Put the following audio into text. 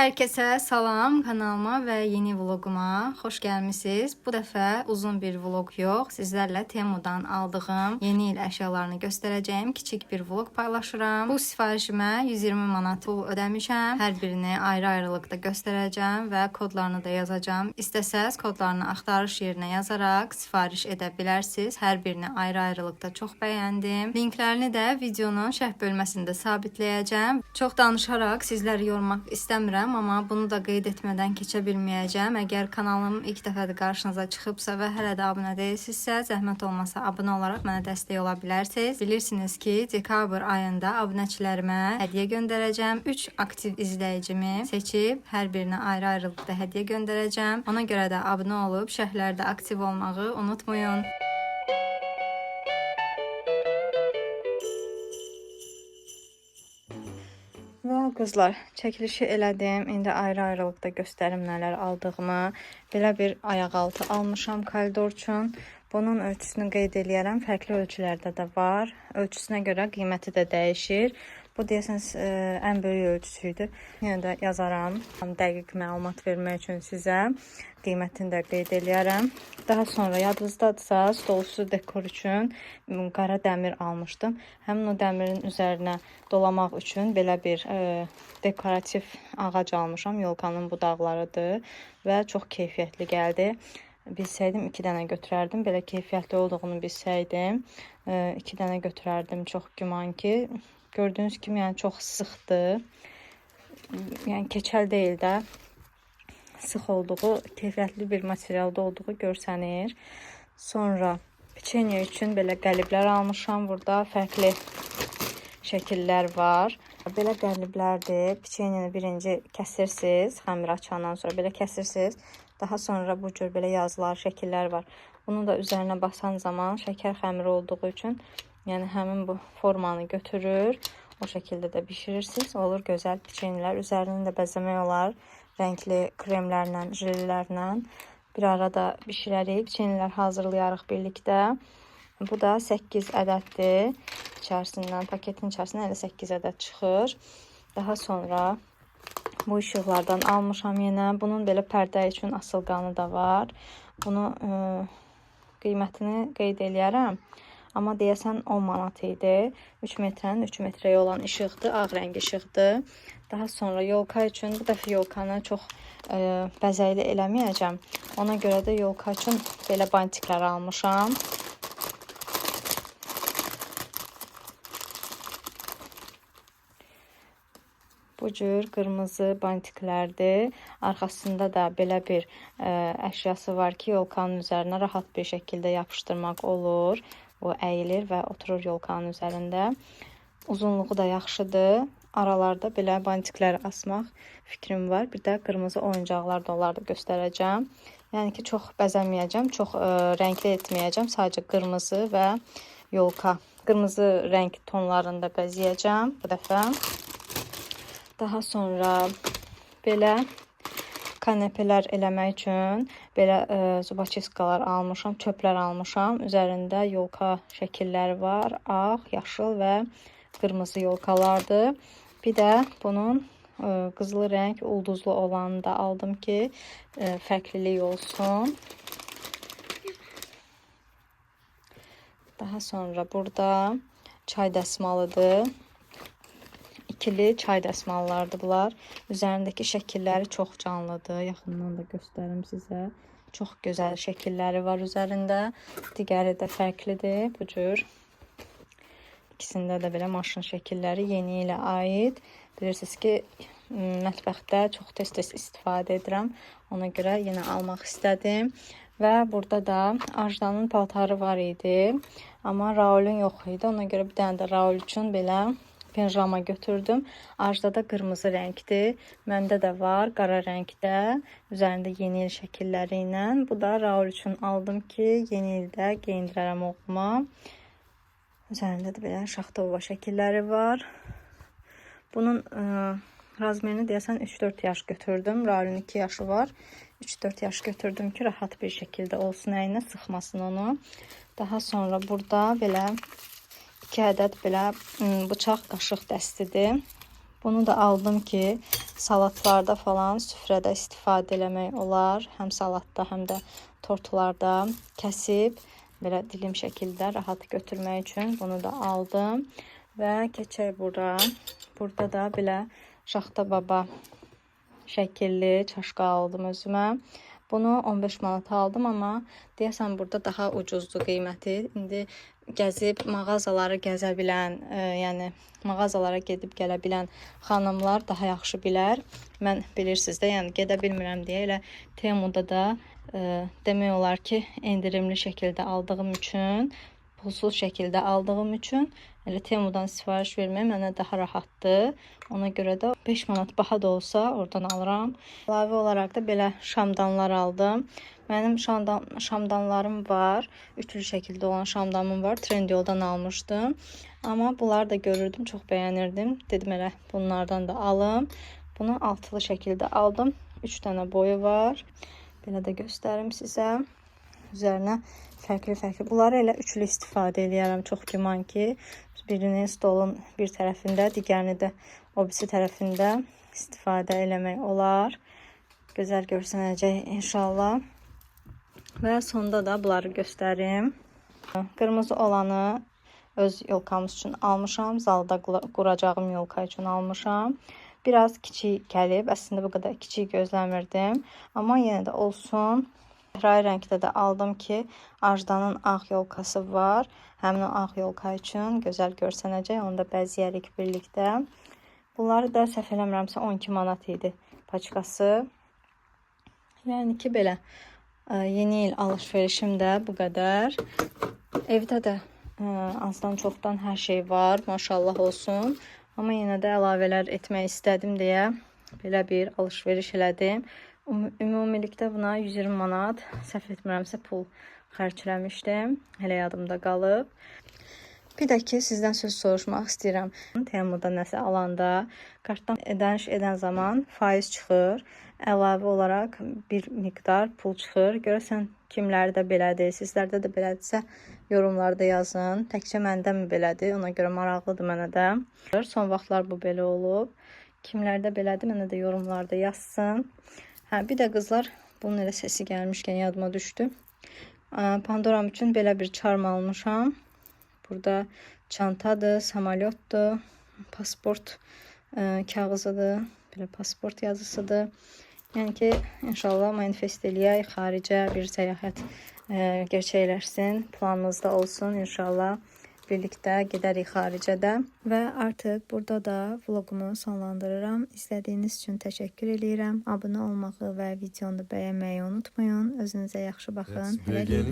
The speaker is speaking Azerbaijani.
Herkese salam, kanalıma ve yeni vloguma hoş gelmişsiniz. Bu dəfə uzun bir vlog yox, sizlərlə Temu'dan aldığım yeni il əşyalarını göstərəcəyim kiçik bir vlog paylaşıram. Bu sifarişimə 120 manat pul ödəmişəm. Hər birini ayrı-ayrılıqda göstərəcəm və kodlarını da yazacağım. İstəsəz kodlarını axtarış yerinə yazaraq sifariş edə bilərsiniz. Hər birini ayrı-ayrılıqda çox bəyəndim. Linklərini də videonun şərh bölməsində sabitləyəcəm. Çox danışaraq sizləri yormaq istəmirəm. Amma bunu da qeyd etmədən keçə bilməyəcəm. Əgər kanalım ilk dəfədir qarşınıza çıxıbsa və hələ də abunə deyilsinizsə, zəhmət olmasa abunə olaraq mənə dəstək ola bilərsiniz. Bilirsiniz ki, dekabr ayında abunəçilərimə hədiyyə göndərəcəm. 3 aktiv izləyicimi seçib hər birinə ayrı-ayrılıqda hədiyyə göndərəcəm. Ona görə də abunə olub şərhlərdə aktiv olmağı unutmayın. Və qızlar, çəkilişi elədim. İndi ayrı-ayrılıqda göstərim nələr aldığımı. Belə bir ayaqaltı almışam koridor üçün. Bunun ölçüsünü qeyd eləyərəm. Fərqli ölçülərdə də var. Ölçüsünə görə qiyməti də dəyişir. Bu deyəsəniz ən böyük ölçüsüydü. Yenə də yazaram. Dəqiq məlumat vermək üçün sizə qiymətini də qeyd eləyərəm. Daha sonra yadınızdadırsa stolüstü dekor üçün qara dəmir almışdım. Həmin o dəmirin üzərinə dolamaq üçün belə bir dekorativ ağac almışam. Yolkanın budaqlarıdır və çox keyfiyyətli gəldi. Bilsəydim 2 dənə götürərdim. Belə keyfiyyətli olduğunu bilsəydim 2 dənə götürərdim. Çox güman ki, gördüyünüz kimi yəni çox sıxdır. Yəni keçəl deyil də. Sıx olduğu, keyfiyyətli bir materialda olduğu görsənir. Sonra peçeniya üçün belə qəliblər almışam. Burada fərqli şəkillər var. Belə qəliblərdir. Peçeniyanı birinci kəsirsiniz. Xəmir açandan sonra belə kəsirsiniz. Daha sonra bu cür belə yazılar, şəkillər var. Bunu da üzərinə basan zaman şəkər xəmiri olduğu üçün yəni həmin bu formanı götürür. O şəkildə də bişirirsiniz. Olur gözəl peçenilər. Üzərini də bəzəmək olar. Rəngli kremlərlə, jellərlə bir arada bişirərik. Peçenilər hazırlayarıq birlikdə. Bu da 8 ədəddir. İçərisindən, paketin içərisindən elə 8 ədəd çıxır. Daha sonra bu işıqlardan almışam yenə. Bunun belə pərdə üçün asılqanı da var. Bunu qiymətini qeyd eləyərəm. Amma deyəsən 10 manat idi. 3 metrənin 3 metrəyə olan işıqdır. Ağ rəng işıqdır. Daha sonra yolka üçün bu dəfə yolkanı çox bəzəkli eləməyəcəm. Ona görə də yolka üçün belə bantiklər almışam. Bu cür qırmızı bantiklərdir. Arxasında da belə bir əşyası var ki, yolkanın üzərinə rahat bir şəkildə yapışdırmaq olur. O əyilir və oturur yolkanın üzərində. Uzunluğu da yaxşıdır. Aralarda belə bantiklər asmaq fikrim var. Bir də qırmızı oyuncaqlar da onları da göstərəcəm. Yəni ki, çox bəzəməyəcəm, çox rəngli etməyəcəm. Sadəcə qırmızı və yolka. Qırmızı rəng tonlarında bəzəyəcəm bu dəfə. Daha sonra belə kanepelər eləmək üçün belə zubaçeskalar almışam, çöplər almışam. Üzərində yolka şəkilləri var. Ağ, yaşıl və qırmızı yolkalardır. Bir də bunun qızılı rəng ulduzlu olanı da aldım ki, fərqlilik olsun. Daha sonra burada çay dəsmalıdır. İkili çay dəsmallardır bunlar. Üzərindəki şəkilləri çox canlıdır. Yaxından da göstərim sizə. Çox gözəl şəkilləri var üzərində. Digəri də fərqlidir. Bu cür. İkisində də belə maşın şəkilləri yeni ilə aid. Bilirsiniz ki, mətbəxdə çox tez-tez istifadə edirəm. Ona görə yenə almaq istədim. Və burada da Ajdanın paltarı var idi. Amma Raul'un yox idi. Ona görə bir dənə də Raul üçün belə pijama götürdüm. Ajda da qırmızı rəngdir. Məndə də var qara rəngdə. Üzərində yeni il şəkilləri ilə. Bu da Raul üçün aldım ki, yeni ildə geyindirərəm oğluma. Üzərində də belə şaxta-ova şəkilləri var. Bunun razmerini deyəsən 3-4 yaş götürdüm. Raul'un 2 yaşı var. 3-4 yaş götürdüm ki, rahat bir şəkildə olsun, əyninə sıxmasın onu. Daha sonra burada belə 2 ədəd belə bıçaq, qaşıq dəstidir. Bunu da aldım ki salatlarda falan süfrədə istifadə eləmək olar. Həm salatda, həm də tortlarda kəsib belə dilim şəkildə rahat götürmək üçün bunu da aldım. Və keçək bura. Burada da belə Şaxta Baba şəkilli çaşka aldım özümə. Bunu 15 manata aldım, amma deyəsən burada daha ucuzdur qiyməti. İndi gəzib mağazaları gəzə bilən, yəni mağazalara gedib gələ bilən xanımlar daha yaxşı bilər. Mən bilirsiniz də, yəni gedə bilmirəm deyə elə Temuda da demək olar ki, endirimli şəkildə aldığım üçün, pulsuz şəkildə aldığım üçün elə Temudan sifariş vermək mənə daha rahatdır. Ona görə də 5 manat baha da olsa oradan alıram. Əlavə olaraq da belə şamdanlar aldım. Mənim şamdanlarım var. Üçlü şəkildə olan şamdanım var. Trendyoldan almışdım. Amma bunları da görürdüm, çox bəyənirdim. Dedim elə bunlardan da alım. Bunu altılı şəkildə aldım. 3 dənə boyu var. Belə də göstərim sizə. Üzərinə fərqli-fərqli. Bunları elə üçlü istifadə eləyərəm. Çox güman ki, birini stolun bir tərəfində, digərini də o birisi tərəfində istifadə eləmək olar. Gözəl görsənəcək inşallah. Və sonda da bunları göstərim. Qırmızı olanı öz yolkamız üçün almışam. Zalda quracağım yolka üçün almışam. Biraz kiçik gəlib. Əslində bu qədər kiçik gözləmirdim. Amma yenə də olsun. Səhrai rəngdə də aldım ki, Ajdanın ağ yolkası var. Həmin o ağ yolka üçün gözəl görsənəcək. Onu da bəzəyərik birlikdə. Bunları da səhv eləmirəmsə 12 manat idi paçkası. Yəni ki, belə yeni il alış-verişim də bu qədər. Evdə də azdan çoxdan hər şey var. Maşallah olsun. Amma yenə də əlavələr etmək istədim deyə belə bir alış-veriş elədim. Ümumilikdə buna 120 manat, səhv etmirəmsə pul xərcləmişdim. Hələ yadımda qalıb. Bir də ki, sizdən söz soruşmaq istəyirəm. Temuda nəsə alanda kartdan ödəniş edən zaman faiz çıxır. Əlavə olaraq bir miqdar pul çıxır. Görəsən kimlərdə belədir, sizlərdə də belədirsə yorumlarda yazın. Təkcə məndə mi belədir? Ona görə maraqlıdır mənə də. Son vaxtlar bu belə olub. Kimlərdə belədir, mənə də yorumlarda yazsın. Bir də qızlar, bunun elə səsi gəlmişkən yadıma düşdü. Pandoram üçün belə bir charm almışam. Burada çantadır, samalyotdur, pasport kağızıdır, belə pasport yazısıdır. Yəni ki, inşallah manifest eləyək, xaricə bir səyahət gerçəkləşsin, planınızda olsun inşallah. Birlikdə gedərik xaricədə. Və artıq burada da vlogumu sonlandırıram. İzlədiyiniz üçün təşəkkür edirəm. Abunə olmağı və videonu bəyənməyi unutmayın. Özünüzə yaxşı baxın. Hələlik.